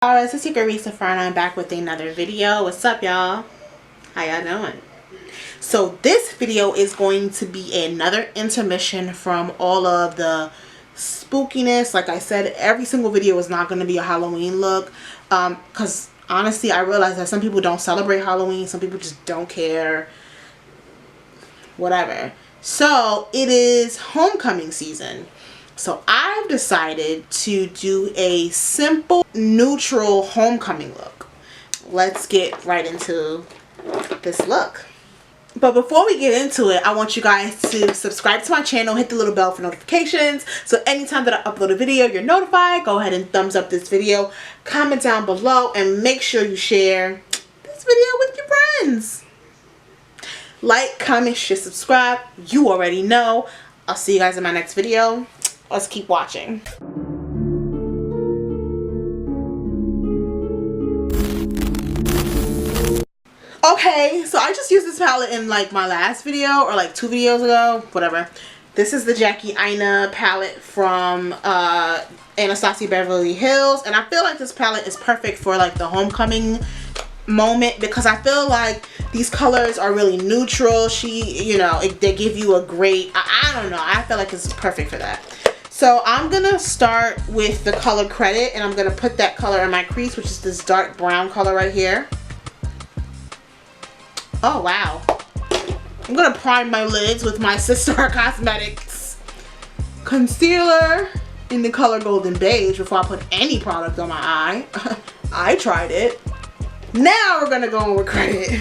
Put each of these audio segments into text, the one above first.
Alright, it's your Reese LaFleur and I'm back with another video. What's up, y'all? How y'all doing? So this video is going to be another intermission from all of the spookiness. Like I said, every single video is not going to be a Halloween look. Because honestly, I realize that some people don't celebrate Halloween. Some people just don't care. Whatever. So it is homecoming season. So I've decided to do a simple, neutral homecoming look. Let's get right into this look. But before we get into it, I want you guys to subscribe to my channel, hit the little bell for notifications. So anytime that I upload a video, you're notified. Go ahead and thumbs up this video, comment down below, and make sure you share this video with your friends. Like, comment, share, subscribe. You already know. I'll see you guys in my next video. Let's keep watching. Okay, so I just used this palette in like my last video or like 2 videos ago, whatever. This is the Jackie Aina palette from Anastasia Beverly Hills, and I feel like this palette is perfect for like the homecoming moment because I feel like these colors are really neutral. They give you a great, I don't know, I feel like it's perfect for that. So I'm gonna start with the color Credit, and I'm gonna put that color in my crease, which is this dark brown color right here. Oh wow. I'm gonna prime my lids with my Sister Cosmetics concealer in the color Golden Beige before I put any product on my eye. I tried it. Now we're gonna go in with Credit.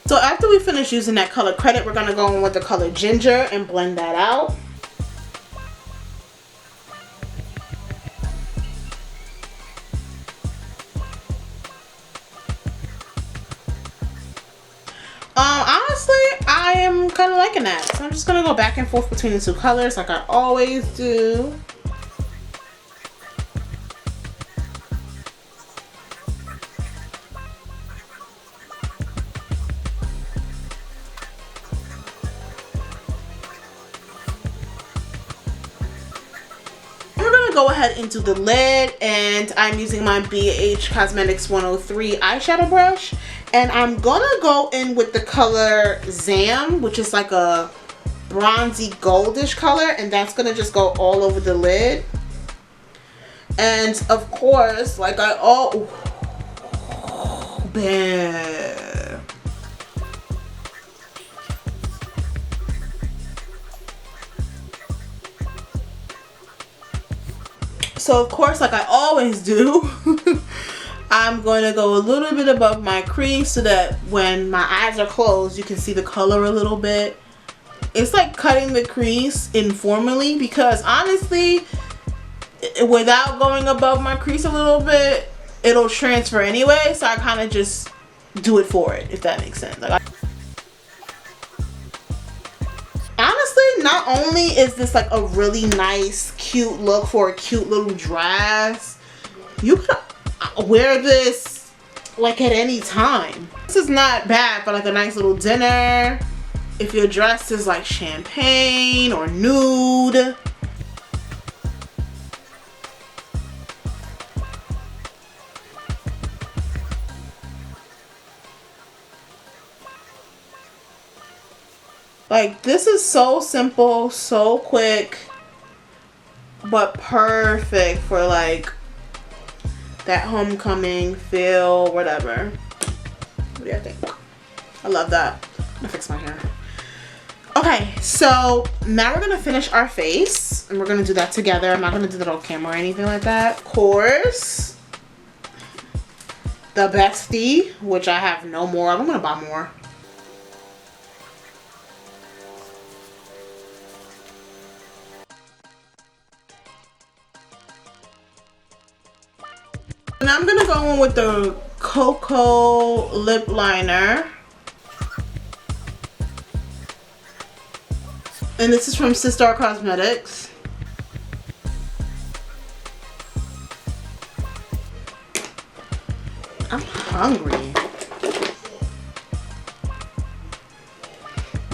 So after we finish using that color Credit, we're going to go in with the color Ginger and blend that out. Honestly, I am kind of liking that. So I'm just going to go back and forth between the two colors like I always do. Go ahead into the lid, and I'm using my BH Cosmetics 103 eyeshadow brush, and I'm gonna go in with the color Zam, which is like a bronzy goldish color, and that's gonna just go all over the lid. And of course, like bam. So of course, like I always do, I'm going to go a little bit above my crease so that when my eyes are closed, you can see the color a little bit. It's like cutting the crease informally because honestly, without going above my crease a little bit, it'll transfer anyway. So I kind of just do it for it, if that makes sense. Like, honestly, not only is this like a really nice, cute look for a cute little dress, you could wear this like at any time. This is not bad for like a nice little dinner. If your dress is like champagne or nude. Like, this is so simple, so quick, but perfect for like that homecoming feel, whatever. What do you think? I love that. I'm gonna fix my hair. Okay, so now we're gonna finish our face, and we're gonna do that together. I'm not gonna do that on camera or anything like that. Of course, the bestie, which I have no more of. I'm gonna buy more. Now I'm gonna go in with the Cocoa lip liner, and this is from Sister Cosmetics. I'm hungry.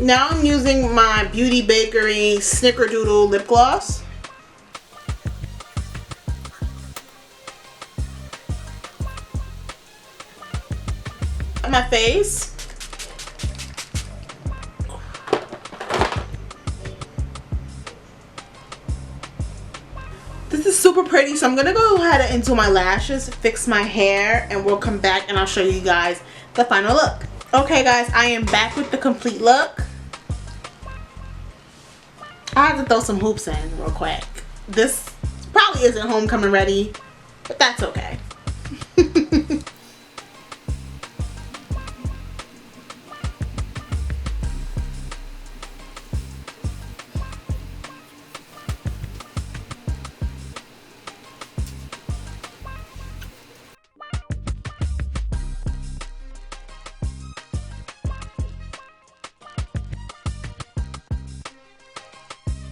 Now I'm using my Beauty Bakery Snickerdoodle lip gloss. On my face. This is super pretty, so I'm gonna go ahead and do my lashes, fix my hair, and we'll come back and I'll show you guys the final look. Okay guys, I am back with the complete look. I have to throw some hoops in real quick. This probably isn't homecoming ready, but that's okay.